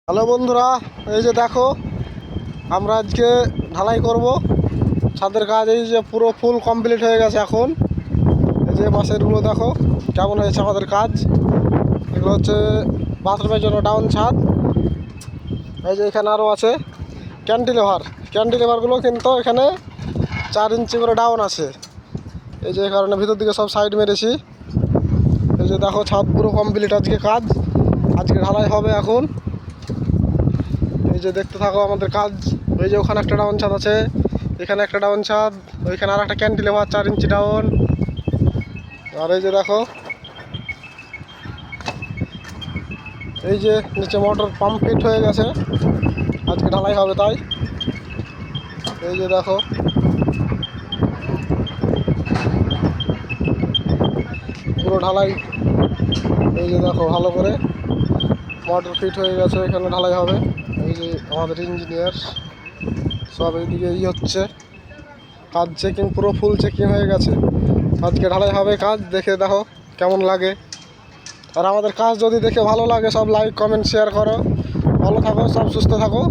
Hello বন্ধুরা, এই যে দেখো আমরা আজকে ঢালাই করব ছাদের কাজ। এই যে পুরো ফুল কমপ্লিট হয়ে গেছে। এখন এই যে বাঁশেরগুলো দেখো কেমন হয়েছে আমাদের কাজ। এগুলো হচ্ছে বাথরুমের জন্য ডাউন ছাদ। এই যে এখানে আরও আছে ক্যান্টিলেভারগুলো কিন্তু এখানে 4 ইঞ্চি করে ডাউন আছে। এই যে এই কারণে ভিতর দিকে সব সাইড মেরেছি। এই যে দেখো ছাদ পুরো কমপ্লিট আজকে কাজ। আজকে ঢালাই হবে এখন। এই যে দেখতে থাকো আমাদের কাজ। ওই যে ওখানে একটা ডাউন ছাদ আছে, এখানে একটা ডাউন ছাদ, ওইখানে আর একটা ক্যান্টিলেভার 4 ইঞ্চি ডাউন। আর এই যে দেখো এই যে নিচে মোটর পাম্প ফিট হয়ে গেছে, আজকে ঢালাই হবে তাই। এই যে দেখো পুরো ঢালাই। এই যে দেখো ভালো করে মোটর ফিট হয়ে গেছে, এখানে ঢালাই হবে। এই যে আমাদের ইঞ্জিনিয়ার সব এইদিকে হচ্ছে কাজ। চেকিং পুরো ফুল চেকিং হয়ে গেছে, আজকে ঢালাই হবে কাজ। দেখে দেখো কেমন লাগে। আর আমাদের কাজ যদি দেখে ভালো লাগে সব লাইক কমেন্ট শেয়ার করো। ভালো থাকো, সব সুস্থ থাকো।